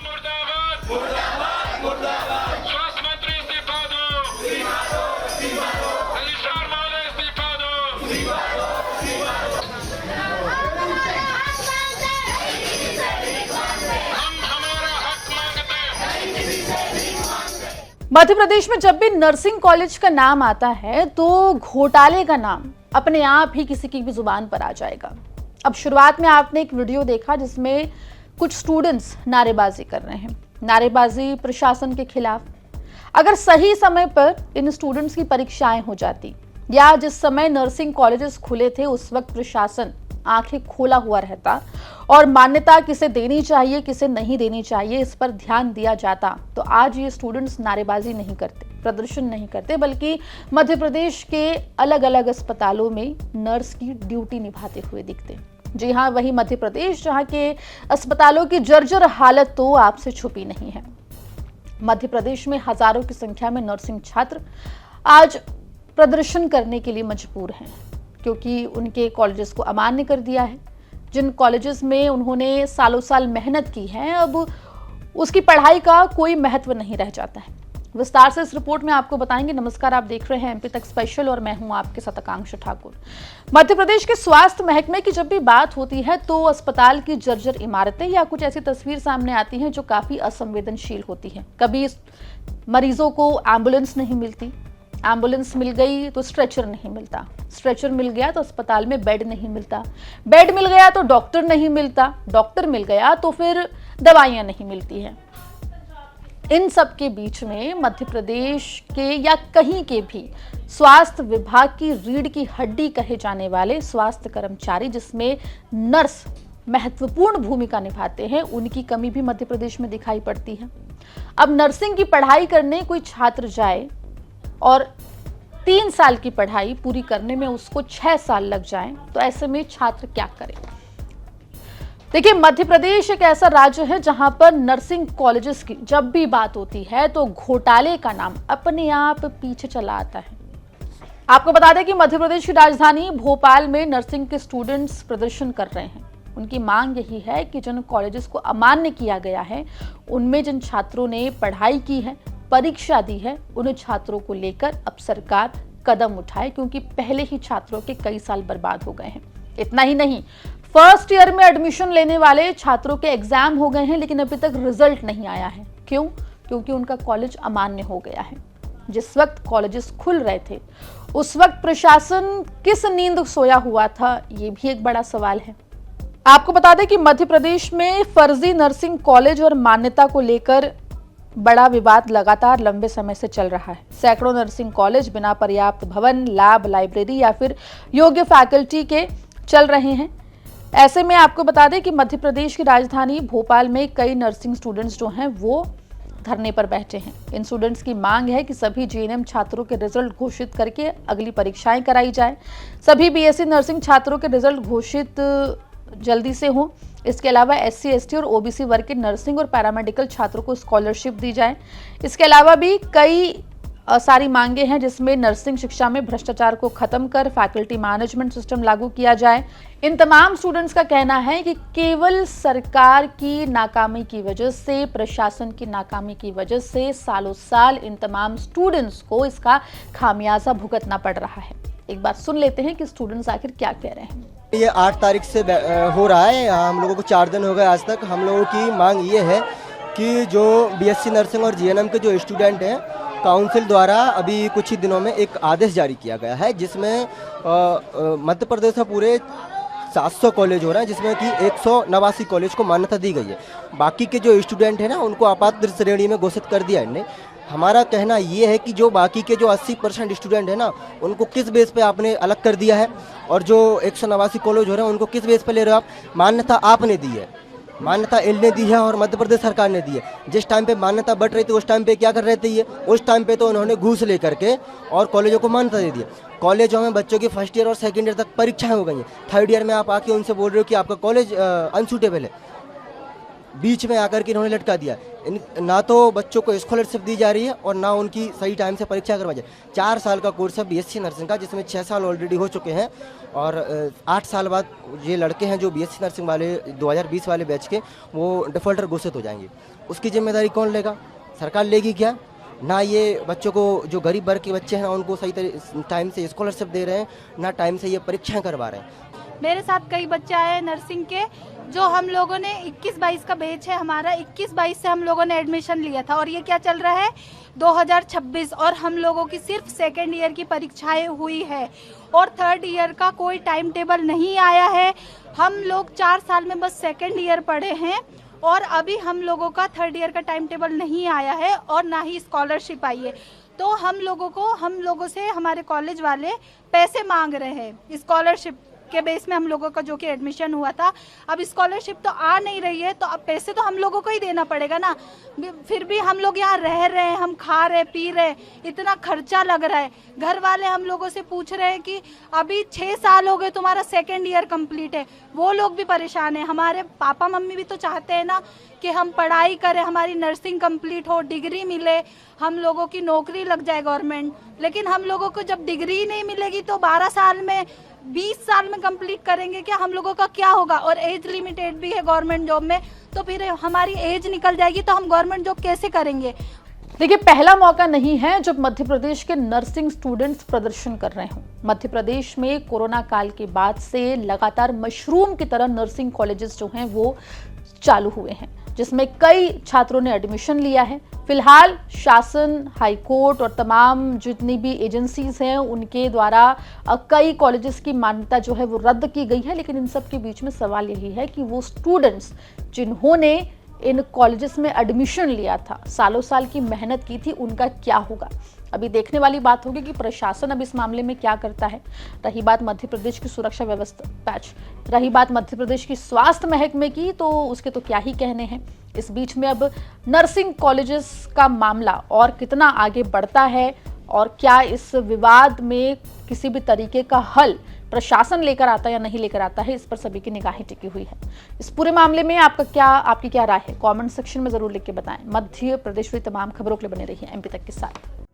मुर्दाबाद मुर्दाबाद मुर्दाबाद। स्वास्थ्य मंत्री इस्तीफा दो, रजिस्ट्रार महोदय इस्तीफा दो। हम हमारा हक मांगते हैं। मध्य प्रदेश में जब भी नर्सिंग कॉलेज का नाम आता है तो घोटाले का नाम अपने आप ही किसी की भी जुबान पर आ जाएगा। अब शुरुआत में आपने एक वीडियो देखा जिसमें कुछ स्टूडेंट्स नारेबाजी कर रहे हैं, नारेबाजी प्रशासन के खिलाफ। अगर सही समय पर इन स्टूडेंट्स की परीक्षाएं हो जाती या जिस समय नर्सिंग कॉलेजेस खुले थे उस वक्त प्रशासन आंखें खोला हुआ रहता और मान्यता किसे देनी चाहिए किसे नहीं देनी चाहिए इस पर ध्यान दिया जाता, तो आज ये स्टूडेंट्स नारेबाजी नहीं करते, प्रदर्शन नहीं करते, बल्कि मध्य प्रदेश के अलग अलग अस्पतालों में नर्स की ड्यूटी निभाते हुए दिखते। जी हाँ, वही मध्य प्रदेश जहाँ के अस्पतालों की जर्जर हालत तो आपसे छुपी नहीं है। मध्य प्रदेश में हजारों की संख्या में नर्सिंग छात्र आज प्रदर्शन करने के लिए मजबूर हैं क्योंकि उनके कॉलेजेस को अमान्य कर दिया है। जिन कॉलेजेस में उन्होंने सालों साल मेहनत की है अब उसकी पढ़ाई का कोई महत्व नहीं रह जाता है। विस्तार से इस रिपोर्ट में आपको बताएंगे। नमस्कार, आप देख रहे हैं एमपी तक स्पेशल और मैं हूं आपके साथ आकांक्षा ठाकुर। मध्य प्रदेश के स्वास्थ्य महकमे की जब भी बात होती है तो अस्पताल की जर्जर इमारतें या कुछ ऐसी तस्वीर सामने आती हैं जो काफी असंवेदनशील होती है। कभी मरीजों को एम्बुलेंस नहीं मिलती, एम्बुलेंस मिल गई तो स्ट्रेचर नहीं मिलता, स्ट्रेचर मिल गया तो अस्पताल में बेड नहीं मिलता, बेड मिल गया तो डॉक्टर नहीं मिलता, डॉक्टर मिल गया तो फिर दवाइयां नहीं मिलती हैं। इन सब के बीच में मध्य प्रदेश के या कहीं के भी स्वास्थ्य विभाग की रीढ़ की हड्डी कहे जाने वाले स्वास्थ्य कर्मचारी, जिसमें नर्स महत्वपूर्ण भूमिका निभाते हैं, उनकी कमी भी मध्य प्रदेश में दिखाई पड़ती है। अब नर्सिंग की पढ़ाई करने कोई छात्र जाए और 3 साल की पढ़ाई पूरी करने में उसको 6 साल लग जाए तो ऐसे में छात्र क्या करे। देखिए, मध्य प्रदेश एक ऐसा राज्य है जहां पर नर्सिंग कॉलेजेस की जब भी बात होती है तो घोटाले का नाम अपने आप पीछे चला आता है। आपको बता दें कि मध्य प्रदेश की राजधानी भोपाल में नर्सिंग के स्टूडेंट्स प्रदर्शन कर रहे हैं। उनकी मांग यही है कि जिन कॉलेजेस को अमान्य किया गया है उनमें जिन छात्रों ने पढ़ाई की है, परीक्षा दी है, उन छात्रों को लेकर अब सरकार कदम उठाए क्योंकि पहले ही छात्रों के कई साल बर्बाद हो गए हैं। इतना ही नहीं, फर्स्ट ईयर में एडमिशन लेने वाले छात्रों के एग्जाम हो गए हैं लेकिन अभी तक रिजल्ट नहीं आया है। क्यों? क्योंकि उनका कॉलेज अमान्य हो गया है। जिस वक्त कॉलेजेस खुल रहे थे उस वक्त प्रशासन किस नींद सोया हुआ था, ये भी एक बड़ा सवाल है। आपको बता दें कि मध्य प्रदेश में फर्जी नर्सिंग कॉलेज और मान्यता को लेकर बड़ा विवाद लगातार लंबे समय से चल रहा है। सैकड़ों नर्सिंग कॉलेज बिना पर्याप्त भवन, लैब, लाइब्रेरी या फिर योग्य फैकल्टी के चल रहे हैं। ऐसे में आपको बता दें कि मध्य प्रदेश की राजधानी भोपाल में कई नर्सिंग स्टूडेंट्स जो हैं वो धरने पर बैठे हैं। इन स्टूडेंट्स की मांग है कि सभी जीएनएम छात्रों के रिजल्ट घोषित करके अगली परीक्षाएं कराई जाए। सभी बीएससी नर्सिंग छात्रों के रिजल्ट घोषित जल्दी से हों। इसके अलावा एससी, एसटी और ओबीसी वर्ग के नर्सिंग और पैरामेडिकल छात्रों को स्कॉलरशिप दी जाए। इसके अलावा भी कई सारी मांगे हैं जिसमें नर्सिंग शिक्षा में भ्रष्टाचार को खत्म कर फैकल्टी मैनेजमेंट सिस्टम लागू किया जाए। इन तमाम स्टूडेंट्स का कहना है कि केवल सरकार की नाकामी की वजह से, प्रशासन की नाकामी की वजह से सालों साल इन तमाम स्टूडेंट्स को इसका खामियाजा भुगतना पड़ रहा है। एक बार सुन लेते हैं कि स्टूडेंट्स आखिर क्या कह रहे हैं। ये 8 तारीख से हो रहा है। हम लोगों को 4 दिन हो गए आज तक। हम लोगों की मांग ये है कि जो बीएससी नर्सिंग और जीएनएम के जो स्टूडेंट हैं, काउंसिल द्वारा अभी कुछ ही दिनों में एक आदेश जारी किया गया है जिसमें मध्य प्रदेश में पूरे 700 कॉलेज हो रहे हैं जिसमें कि 189 कॉलेज को मान्यता दी गई है। बाकी के जो स्टूडेंट हैं ना उनको आपात श्रेणी में घोषित कर दिया इनने। हमारा कहना ये है कि जो बाकी के जो 80% स्टूडेंट है ना उनको किस बेस पे आपने अलग कर दिया है और जो 189 कॉलेज हो रहे हैं उनको किस बेस पे ले रहे हो आप। मान्यता आपने दी है, मान्यता एल ने दी है और मध्य प्रदेश सरकार ने दी है। जिस टाइम पे मान्यता बढ़ रही थी उस टाइम पे क्या कर रहे थे ये, उस टाइम पे तो उन्होंने घूस लेकर के और कॉलेजों को मान्यता दे दी। कॉलेजों में बच्चों की फर्स्ट ईयर और सेकंड ईयर तक परीक्षाएं हो गई हैं। थर्ड ईयर में आप आके उनसे बोल रहे हो कि आपका कॉलेज अनसूटेबल है। बीच में आकर के इन्होंने लटका दिया। ना तो बच्चों को स्कॉलरशिप दी जा रही है और ना उनकी सही टाइम से परीक्षा करवाई जाए। 4 साल का कोर्स है बीएससी नर्सिंग का, जिसमें 6 साल ऑलरेडी हो चुके हैं और 8 साल बाद ये लड़के हैं जो बीएससी नर्सिंग वाले 2020 वाले बैच के, वो डिफॉल्टर घोषित हो जाएंगे। उसकी जिम्मेदारी कौन लेगा? सरकार लेगी क्या? ना ये बच्चों को, जो गरीब वर्ग के बच्चे हैं, उनको सही टाइम से स्कॉलरशिप दे रहे हैं, ना टाइम से ये परीक्षाएं करवा रहे हैं। मेरे साथ कई बच्चे आए नर्सिंग के, जो हम लोगों ने 21-22 का बैच है हमारा, 21-22 से हम लोगों ने एडमिशन लिया था और ये क्या चल रहा है 2026 और हम लोगों की सिर्फ सेकेंड ईयर की परीक्षाएं हुई है और थर्ड ईयर का कोई टाइम टेबल नहीं आया है। हम लोग 4 साल में बस सेकेंड ईयर पढ़े हैं और अभी हम लोगों का थर्ड ईयर का टाइम टेबल नहीं आया है और ना ही स्कॉलरशिप आई है। तो हम लोगों से हमारे कॉलेज वाले पैसे मांग रहे हैं स्कॉलरशिप के बेस में हम लोगों का जो कि एडमिशन हुआ था। अब स्कॉलरशिप तो आ नहीं रही है तो अब पैसे तो हम लोगों को ही देना पड़ेगा ना। फिर भी हम लोग यहाँ रह रहे हैं, हम खा रहे पी रहे, इतना खर्चा लग रहा है। घर वाले हम लोगों से पूछ रहे हैं कि अभी 6 साल हो गए तुम्हारा सेकेंड ईयर कंप्लीट है, वो लोग भी परेशान हैं। हमारे पापा मम्मी भी तो चाहते हैं ना कि हम पढ़ाई करें, हमारी नर्सिंग कंप्लीट हो, डिग्री मिले, हम लोगों की नौकरी लग जाए गवर्नमेंट। लेकिन हम लोगों को जब डिग्री नहीं मिलेगी तो 12 साल में 20 साल में कंप्लीट करेंगे क्या? हम लोगों का क्या होगा? और एज लिमिटेड भी है गवर्नमेंट जॉब में, तो फिर हमारी एज निकल जाएगी तो हम गवर्नमेंट जॉब कैसे करेंगे? देखिए, पहला मौका नहीं है जब मध्य प्रदेश के नर्सिंग स्टूडेंट्स प्रदर्शन कर रहे हों। मध्य प्रदेश में कोरोना काल के बाद से लगातार मशरूम की तरह नर्सिंग कॉलेजेस जो हैं वो चालू हुए हैं, जिसमें कई छात्रों ने एडमिशन लिया है। फिलहाल शासन, हाई कोर्ट और तमाम जितनी भी एजेंसीज हैं उनके द्वारा कई कॉलेजेस की मान्यता जो है वो रद्द की गई है। लेकिन इन सब के बीच में सवाल यही है कि वो स्टूडेंट्स जिन्होंने इन कॉलेजेस में एडमिशन लिया था, सालों साल की मेहनत की थी, उनका क्या होगा? अभी देखने वाली बात होगी कि प्रशासन अब इस मामले में क्या करता है। रही बात मध्य प्रदेश की सुरक्षा व्यवस्था पैच, रही बात मध्य प्रदेश की स्वास्थ्य महकमे की, तो उसके तो क्या ही कहने हैं। इस बीच में अब नर्सिंग कॉलेजेस का मामला और कितना आगे बढ़ता है और क्या इस विवाद में किसी भी तरीके का हल प्रशासन लेकर आता है या नहीं लेकर आता है, इस पर सभी की निगाहें टिकी हुई है। इस पूरे मामले में आपकी क्या राय है? कमेंट सेक्शन में जरूर लिख के बताएं। मध्य प्रदेश की तमाम खबरों के लिए बने रहिए एमपी तक के साथ।